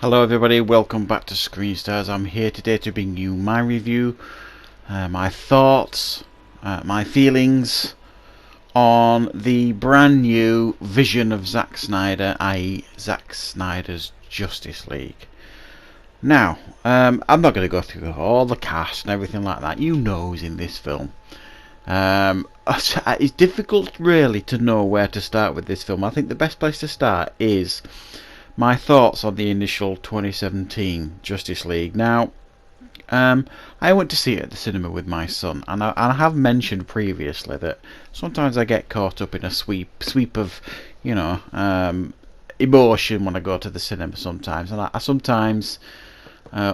Hello everybody, welcome back to Screen Stars. I'm here today to bring you my review, my thoughts, my feelings on the brand new vision of Zack Snyder, i.e. Zack Snyder's Justice League. Now, I'm not going to go through all the cast and everything like that. You know who's in this film. It's difficult really to know where to start with this film. I think the best place to start is my thoughts on the initial 2017 Justice League. Now, I went to see it at the cinema with my son, and I have mentioned previously that sometimes I get caught up in a sweep of, emotion when I go to the cinema sometimes, and I sometimes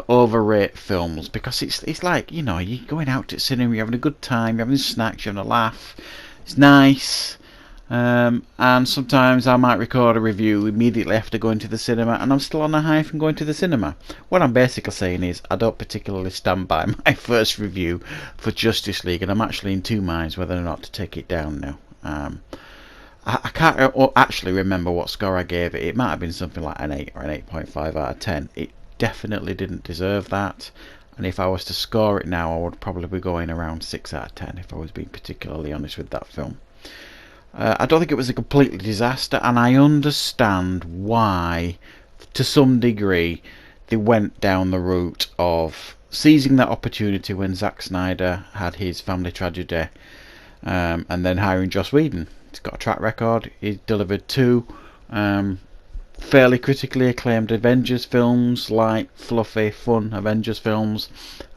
overrate films because it's like, you're going out to cinema, you're having a good time, you're having snacks, you're having a laugh, it's nice. And sometimes I might record a review immediately after going to the cinema and I'm still on a high from going to the cinema. What I'm basically saying is I don't particularly stand by my first review for Justice League, and I'm actually in two minds whether or not to take it down now. I can't actually remember what score I gave it. It might have been something like an 8 or an 8.5 out of 10. It definitely didn't deserve that, and if I was to score it now I would probably be going around 6 out of 10 if I was being particularly honest with that film. I don't think it was a complete disaster, and I understand why, to some degree, they went down the route of seizing that opportunity when Zack Snyder had his family tragedy, and then hiring Joss Whedon. He's got a track record. He delivered two fairly critically acclaimed Avengers films, light, fluffy, fun Avengers films,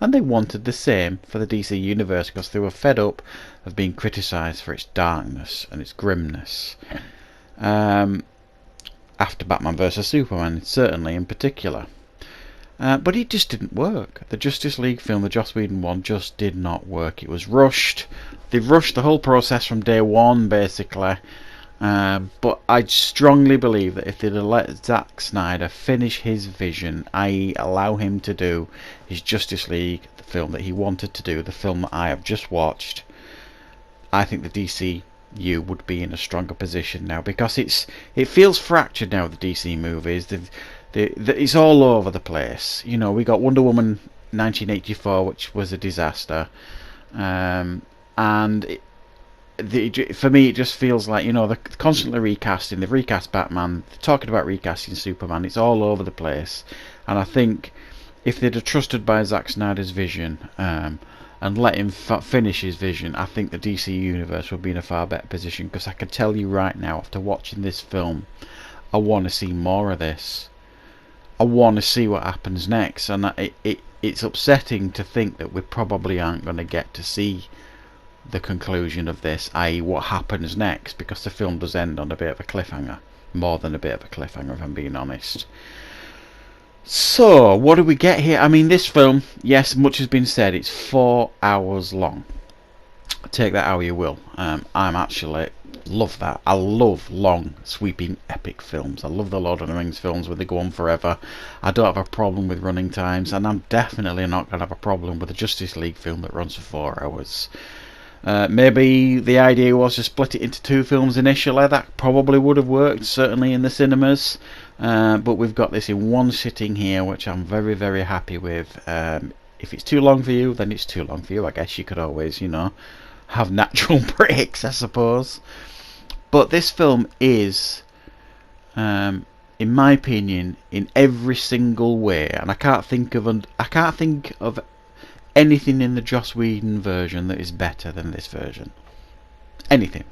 and they wanted the same for the DC universe because they were fed up of being criticised for its darkness and its grimness. After Batman vs Superman, certainly in particular. But it just didn't work. The Justice League film, the Joss Whedon one, just did not work. It was rushed. They've rushed the whole process from day one, basically. But I strongly believe that if they'd have let Zack Snyder finish his vision, i.e. allow him to do his Justice League, the film that he wanted to do, the film that I have just watched, I think the DCU would be in a stronger position now, because it feels fractured now, the DC movies. It's all over the place. We got Wonder Woman 1984, which was a disaster, and for me it just feels like, they're constantly recasting. They've recast Batman, they're talking about recasting Superman. It's all over the place, and I think if they'd have trusted by Zack Snyder's vision and let him finish his vision, I think the DC universe would be in a far better position, because I can tell you right now, after watching this film, I want to see more of this. I want to see what happens next, and it's upsetting to think that we probably aren't going to get to see the conclusion of this, i.e. what happens next, because the film does end on a bit of a cliffhanger, more than a bit of a cliffhanger if I'm being honest. So what do we get here? I mean, this film, yes, much has been said, it's 4 hours long. Take that how you will. I'm actually love that. I love long, sweeping, epic films. I love the Lord of the Rings films where they go on forever. I don't have a problem with running times, and I'm definitely not going to have a problem with a Justice League film that runs for 4 hours. Maybe the idea was to split it into two films initially. That probably would have worked, certainly in the cinemas. But we've got this in one sitting here, which I'm very, very happy with. If it's too long for you, then it's too long for you. I guess you could always, have natural breaks, I suppose. But this film is, in my opinion, in every single way, and I can't think of anything in the Joss Whedon version that is better than this version. Anything.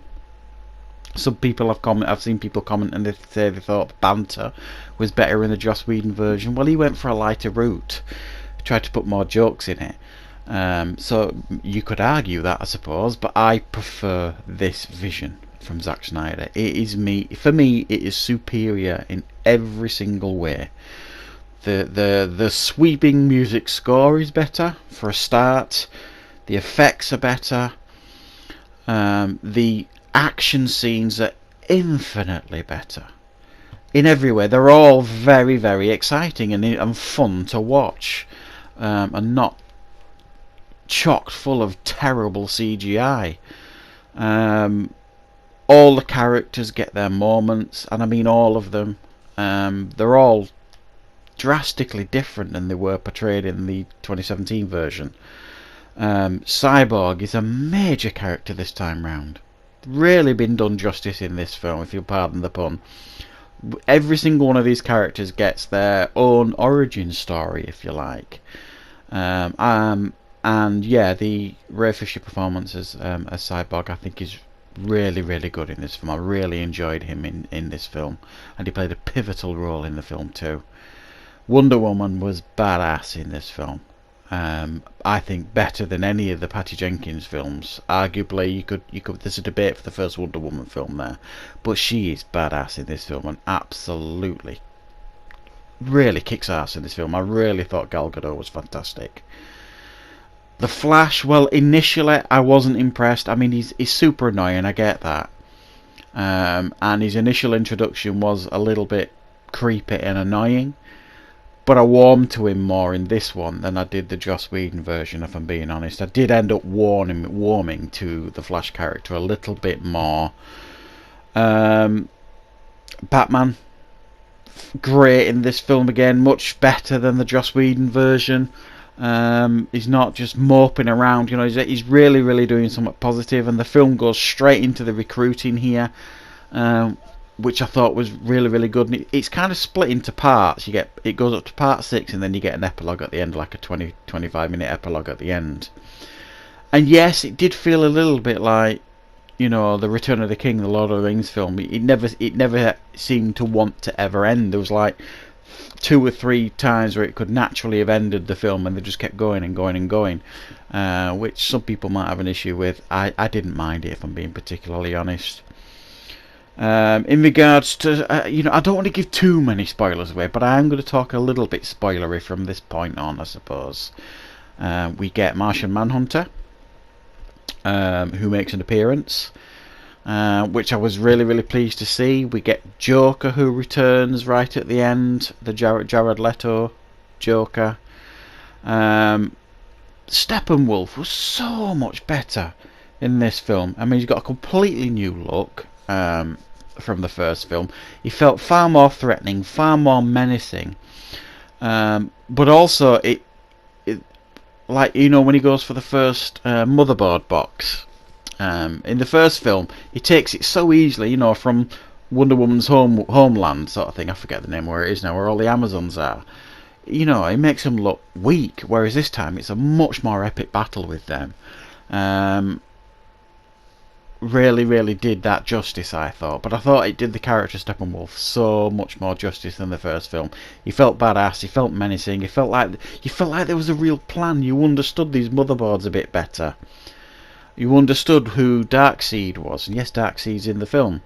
Some people I've seen people comment and they say they thought Banter was better in the Joss Whedon version. Well, he went for a lighter route, tried to put more jokes in it. So you could argue that, I suppose, but I prefer this vision from Zack Snyder. For me, it is superior in every single way. The sweeping music score is better, for a start. The effects are better. The action scenes are infinitely better. In every way, they're all very, very exciting and fun to watch, and not chocked full of terrible CGI. All the characters get their moments, and I mean all of them. They're all drastically different than they were portrayed in the 2017 version. Cyborg is a major character this time round. Really been done justice in this film, if you'll pardon the pun. Every single one of these characters gets their own origin story, if you like. And yeah, the Ray Fisher performance as Cyborg, I think, is really, really good in this film. I really enjoyed him in this film, and he played a pivotal role in the film too. Wonder Woman was badass in this film. I think better than any of the Patty Jenkins films. Arguably, you could. There's a debate for the first Wonder Woman film there, but she is badass in this film and absolutely, really kicks ass in this film. I really thought Gal Gadot was fantastic. The Flash, well, initially I wasn't impressed. I mean, he's super annoying, I get that. And his initial introduction was a little bit creepy and annoying. But I warmed to him more in this one than I did the Joss Whedon version, if I'm being honest. I did end up warming to the Flash character a little bit more. Batman, great in this film again, much better than the Joss Whedon version. He's not just moping around, you know. He's really, really doing something positive, and the film goes straight into the recruiting here, which I thought was really, really good. And it's kind of split into parts. It goes up to part 6, and then you get an epilogue at the end, like a 20-25 minute epilogue at the end. And yes, it did feel a little bit like, you know, the Return of the King, the Lord of the Rings film. It never seemed to want to ever end. There was like 2 or 3 times where it could naturally have ended the film, and they just kept going and going and going, which some people might have an issue with. I didn't mind it, if I'm being particularly honest. In regards to, you know, I don't want to give too many spoilers away, but I am going to talk a little bit spoilery from this point on, I suppose. We get Martian Manhunter, who makes an appearance, which I was really, really pleased to see. We get Joker, who returns right at the end, the Jared Leto Joker. Steppenwolf was so much better in this film. I mean, he's got a completely new look from the first film. He felt far more threatening, far more menacing, but also it like, you know, when he goes for the first motherboard box in the first film, he takes it so easily, you know, from Wonder Woman's homeland sort of thing. I forget the name where it is now, where all the Amazons are. You know, it makes him look weak, whereas this time it's a much more epic battle with them. Really, really did that justice, I thought. But I thought it did the character Steppenwolf so much more justice than the first film. He felt badass, he felt menacing, you felt like there was a real plan. You understood these motherboards a bit better. You understood who Darkseid was, and yes, Darkseid's in the film,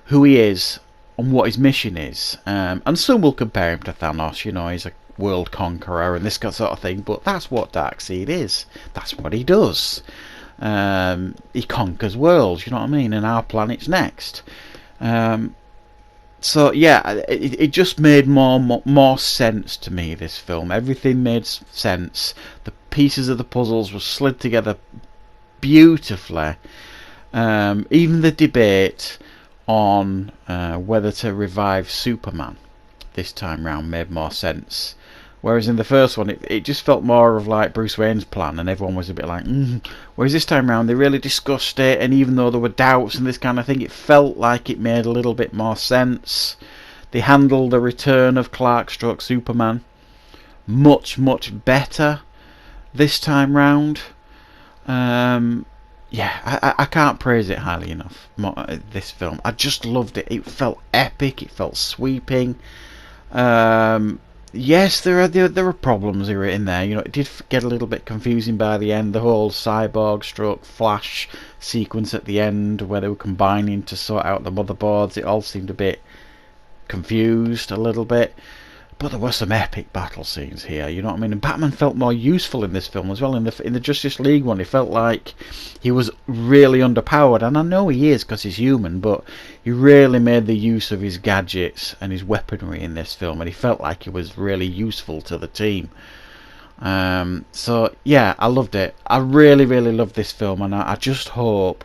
who he is and what his mission is. And some will compare him to Thanos, you know, he's a world conqueror and this sort of thing, but that's what Darkseid is. That's what he does. He conquers worlds, you know what I mean, and our planet's next. So yeah, it just made more sense to me, this film. Everything made sense. The pieces of the puzzles were slid together beautifully. Even the debate on whether to revive Superman this time round made more sense. Whereas in the first one, it just felt more of like Bruce Wayne's plan, and everyone was a bit like, Whereas this time round, they really discussed it, and even though there were doubts and this kind of thing, it felt like it made a little bit more sense. They handled the return of Clark / Superman much, much better this time round. Yeah, I can't praise it highly enough, this film. I just loved it. It felt epic, it felt sweeping. Yes, there are problems in there. You know, it did get a little bit confusing by the end. The whole Cyborg / Flash sequence at the end, where they were combining to sort out the motherboards, it all seemed a bit confused a little bit. But there were some epic battle scenes here, you know what I mean? And Batman felt more useful in this film as well. In the Justice League one, he felt like he was really underpowered, and I know he is because he's human, but he really made the use of his gadgets and his weaponry in this film, and he felt like he was really useful to the team. So yeah, I loved it. I really, really loved this film, and I just hope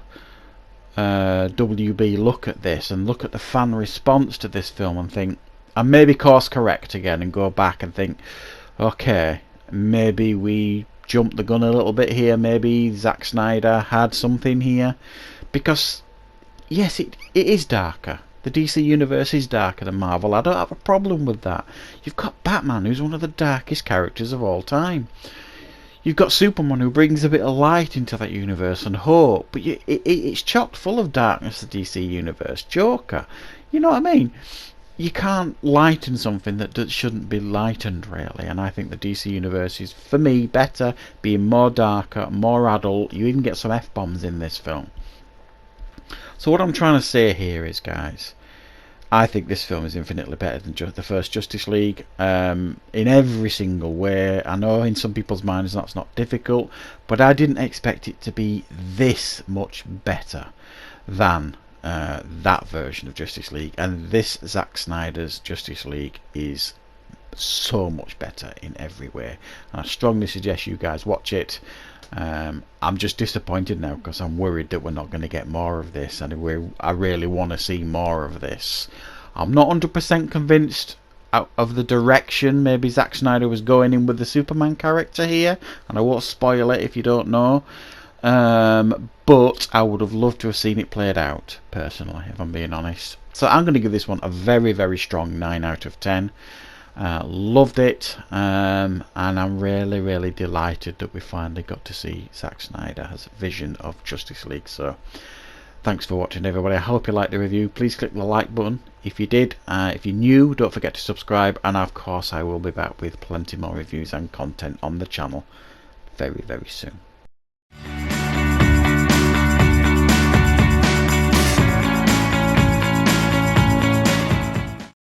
WB look at this and look at the fan response to this film and think, and maybe course correct again and go back and think, okay, maybe we jumped the gun a little bit here, maybe Zack Snyder had something here, because yes, it is darker. The DC universe is darker than Marvel. I don't have a problem with that. You've got Batman, who's one of the darkest characters of all time. You've got Superman, who brings a bit of light into that universe and hope. But it's chock full of darkness, the DC universe. Joker, you know what I mean? You can't lighten something that shouldn't be lightened, really. And I think the DC universe is, for me, better, being more darker, more adult. You even get some F-bombs in this film. So what I'm trying to say here is, guys, I think this film is infinitely better than the first Justice League, in every single way. I know in some people's minds that's not difficult, but I didn't expect it to be this much better than that version of Justice League. And this Zack Snyder's Justice League is so much better in every way. And I strongly suggest you guys watch it. I'm just disappointed now because I'm worried that we're not going to get more of this, and I really want to see more of this. I'm not 100% convinced of the direction maybe Zack Snyder was going in with the Superman character here, and I won't spoil it if you don't know, but I would have loved to have seen it played out, personally, if I'm being honest. So I'm going to give this one a very, very strong 9 out of 10. Loved it, and I'm really, really delighted that we finally got to see Zack Snyder's vision of Justice League. So thanks for watching, everybody. I hope you liked the review. Please click the like button if you did. If you're new, don't forget to subscribe, and of course I will be back with plenty more reviews and content on the channel very, very soon.